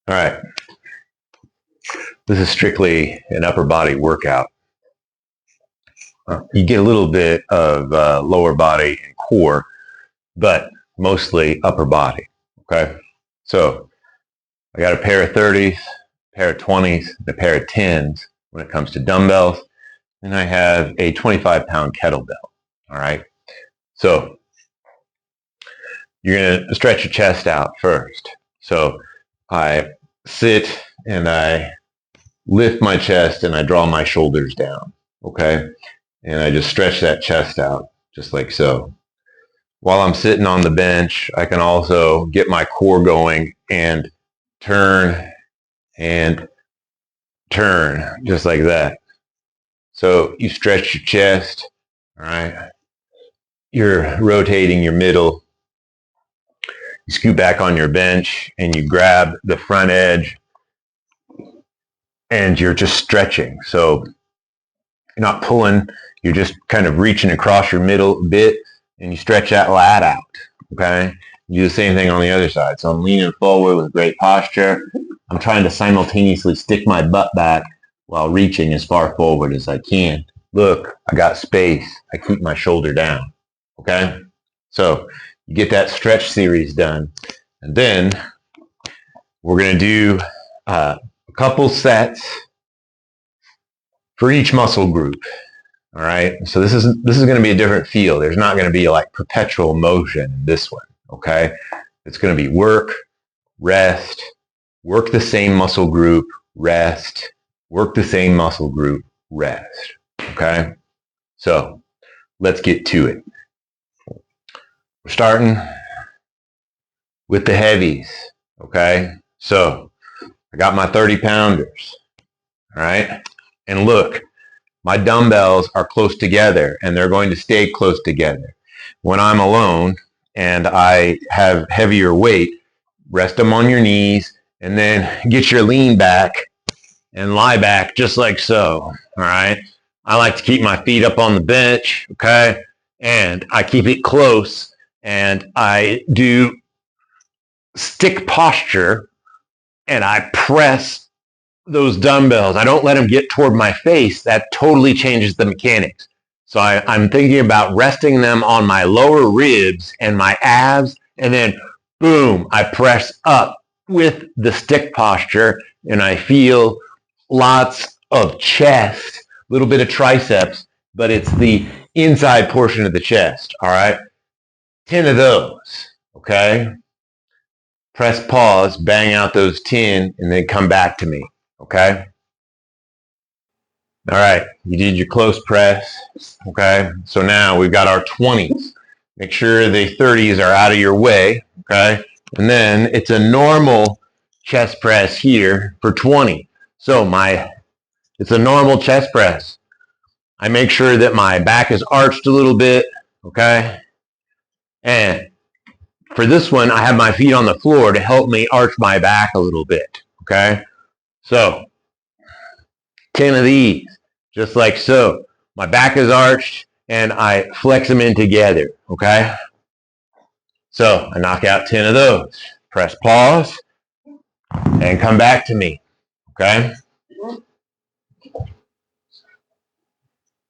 All right, this is strictly an upper body workout. You get a little bit of lower body and core, but mostly upper body, okay? So I got a pair of 30s, a pair of 20s, and a pair of 10s when it comes to dumbbells, and I have a 25-pound kettlebell, all right? So you're gonna stretch your chest out first. So I sit and I lift my chest and I draw my shoulders down, okay? And I just stretch that chest out, just like so. While I'm sitting on the bench, I can also get my core going and turn and turn, just like that. So you stretch your chest, all right? You're rotating your middle. You scoot back on your bench and you grab the front edge and you're just stretching. So you're not pulling, you're just kind of reaching across your middle bit and you stretch that lat out, okay? You do the same thing on the other side. So I'm leaning forward with great posture. I'm trying to simultaneously stick my butt back while reaching as far forward as I can. Look, I got space. I keep my shoulder down, okay? So you get that stretch series done. And then we're gonna do a couple sets for each muscle group. All right. So this is going to be a different feel. There's not going to be like perpetual motion in this one. Okay. It's going to be work, rest, work the same muscle group, rest, work the same muscle group, rest. Okay. So let's get to it. We're starting with the heavies. Okay. So I got my 30 pounders. All right. And look, my dumbbells are close together and they're going to stay close together. When I'm alone and I have heavier weight, rest them on your knees and then get your lean back and lie back just like so. All right. I like to keep my feet up on the bench. Okay. And I keep it close and I do stick posture and I press those dumbbells. I don't let them get toward my face. That totally changes the mechanics. So I'm thinking about resting them on my lower ribs and my abs, and then boom, I press up with the stick posture, and I feel lots of chest, a little bit of triceps, but it's the inside portion of the chest, all right? 10 of those, okay? Press pause, bang out those 10, and then come back to me. Okay. All right. You did your close press. Okay. So now we've got our 20s. Make sure the 30s are out of your way. Okay. And then it's a normal chest press here for 20. So it's a normal chest press. I make sure that my back is arched a little bit. Okay. And for this one, I have my feet on the floor to help me arch my back a little bit. Okay. So 10 of these, just like so. My back is arched and I flex them in together, okay? So I knock out 10 of those. Press pause and come back to me, okay?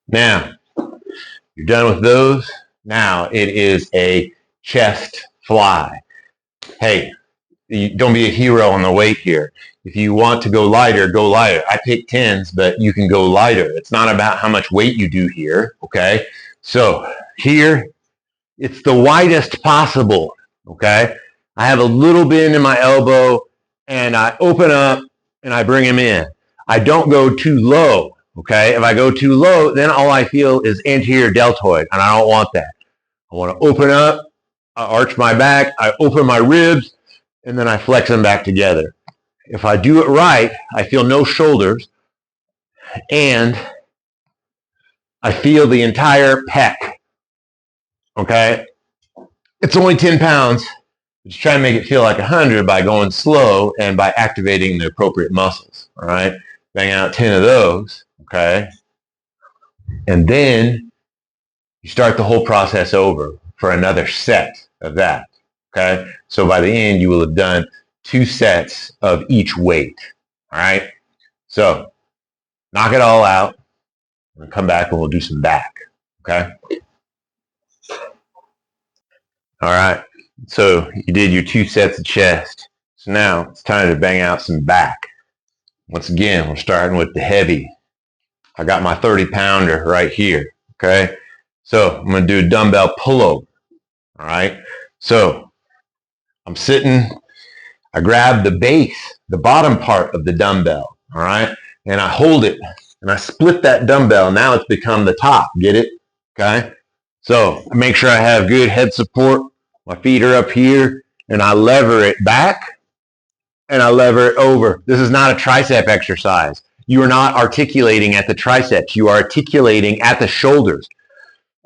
Now, you're done with those. Now it is a chest fly. Hey, don't be a hero on the weight here. If you want to go lighter, go lighter. I pick 10s, but you can go lighter. It's not about how much weight you do here, okay? So here, it's the widest possible, okay? I have a little bend in my elbow, and I open up, and I bring him in. I don't go too low, okay? If I go too low, then all I feel is anterior deltoid, and I don't want that. I want to open up, I arch my back, I open my ribs, and then I flex them back together. If I do it right, I feel no shoulders, and I feel the entire pec, okay? It's only 10 pounds. Just try to make it feel like 100 by going slow and by activating the appropriate muscles, all right? Bang out 10 of those, okay? And then you start the whole process over for another set of that, okay? So by the end, you will have done 2 sets of each weight. All right. So knock it all out. We'll come back and we'll do some back. Okay. All right. So you did your 2 sets of chest. So now it's time to bang out some back. Once again, we're starting with the heavy. I got my 30-pounder right here. Okay. So I'm going to do a dumbbell pullover. All right. So I'm sitting, I grab the base, the bottom part of the dumbbell. All right. And I hold it and I split that dumbbell. Now it's become the top. Get it? Okay. So I make sure I have good head support. My feet are up here and I lever it back and I lever it over. This is not a tricep exercise. You are not articulating at the triceps. You are articulating at the shoulders.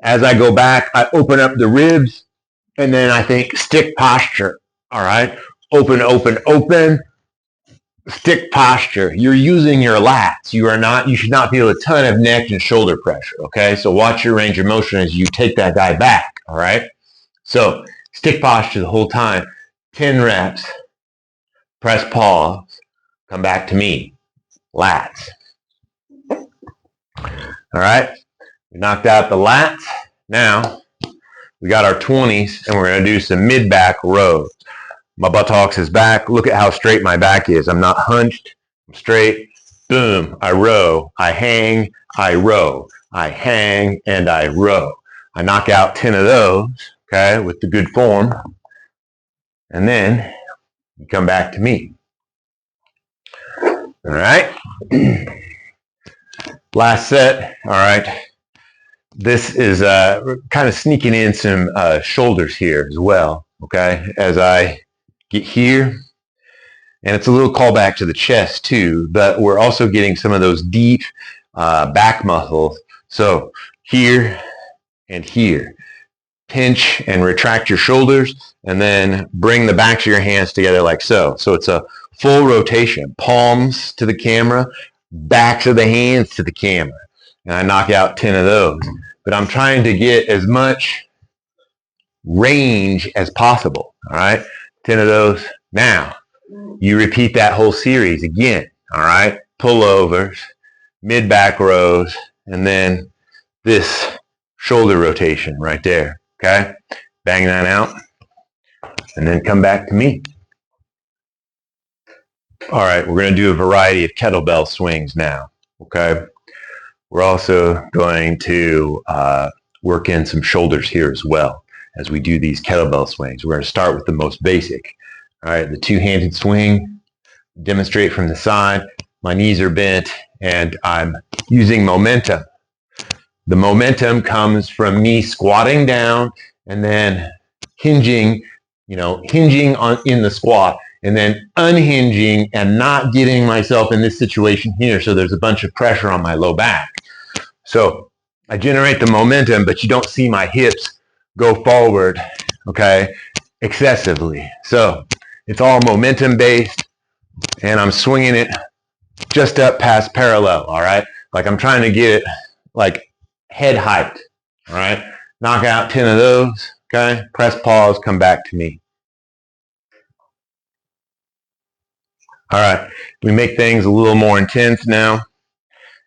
As I go back, I open up the ribs and then I think stick posture. All right. Open, open, open. Stick posture. You're using your lats. You should not feel a ton of neck and shoulder pressure. Okay. So watch your range of motion as you take that guy back. All right. So stick posture the whole time. 10 reps. Press pause. Come back to me. Lats. All right. We knocked out the lats. Now we got our 20s and we're going to do some mid-back rows. My buttocks is back. Look at how straight my back is. I'm not hunched. I'm straight. Boom. I row. I hang. I row. I hang and I row. I knock out 10 of those, okay, with the good form. And then you come back to me. All right. Last set. All right. This is kind of sneaking in some shoulders here as well, okay, as I get here. And it's a little callback to the chest too, but we're also getting some of those deep back muscles. So here and here. Pinch and retract your shoulders and then bring the backs of your hands together like so. So it's a full rotation. Palms to the camera, backs of the hands to the camera. And I knock out 10 of those. But I'm trying to get as much range as possible. All right. 10 of those. Now, you repeat that whole series again. All right. Pullovers, mid-back rows, and then this shoulder rotation right there. Okay. Bang that out. And then come back to me. All right. We're going to do a variety of kettlebell swings now. Okay. We're also going to work in some shoulders here as well as we do these kettlebell swings. We're going to start with the most basic. All right, the two-handed swing. Demonstrate from the side. My knees are bent and I'm using momentum. The momentum comes from me squatting down and then hinging, hinging in the squat and then unhinging and not getting myself in this situation here. So there's a bunch of pressure on my low back. So I generate the momentum, but you don't see my hips go forward, okay, excessively. So it's all momentum based and I'm swinging it just up past parallel, all right? Like I'm trying to get it like head height, all right? Knock out 10 of those, okay? Press pause, come back to me. All right, we make things a little more intense now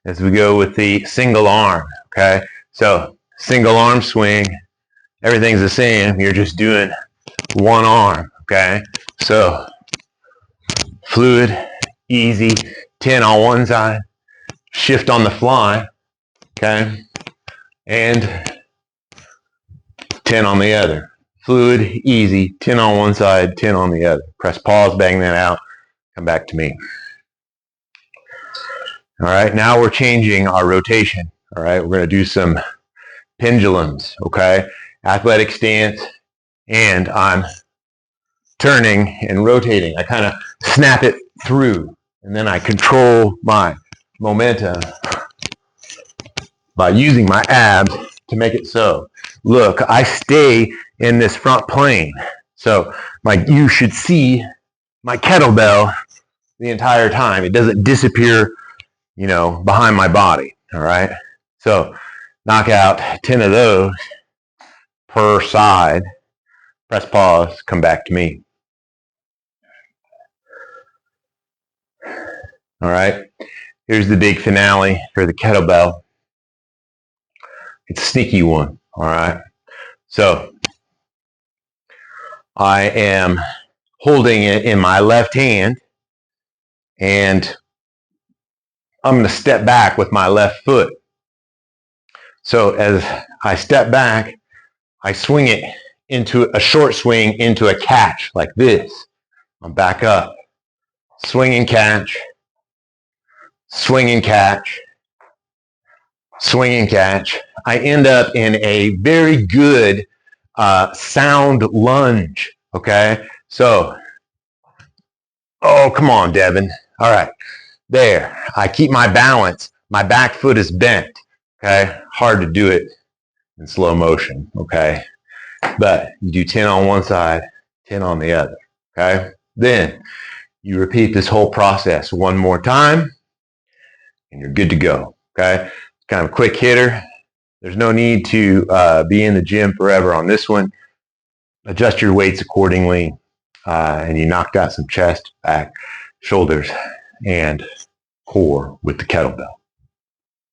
as we go with the single arm, okay? So single arm swing, everything's the same. You're just doing one arm, okay? So fluid, easy, 10 on one side, shift on the fly, okay? And 10 on the other. Fluid, easy, 10 on one side, 10 on the other. Press pause, bang that out, come back to me. All right, now we're changing our rotation. All right, we're going to do some pendulums, okay? Athletic stance, and I'm turning and rotating. I kind of snap it through, and then I control my momentum by using my abs to make it so. Look, I stay in this front plane. So you should see my kettlebell the entire time. It doesn't disappear behind my body, all right? So knock out 10 of those per side. Press pause, come back to me. All right. Here's the big finale for the kettlebell. It's a sneaky one. All right. So I am holding it in my left hand, and I'm going to step back with my left foot. So as I step back, I swing it into a short swing into a catch like this. I'm back up, swing and catch, swing and catch, swing and catch. I end up in a very good sound lunge. Okay, so, oh, come on, Devin. All right, there. I keep my balance. My back foot is bent. Okay, hard to do it in slow motion. Okay, but you do 10 on one side, 10 on the other. Okay, then you repeat this whole process one more time, and you're good to go. Okay, kind of a quick hitter. There's no need to be in the gym forever on this one. Adjust your weights accordingly, and you knocked out some chest, back, shoulders, and core with the kettlebell.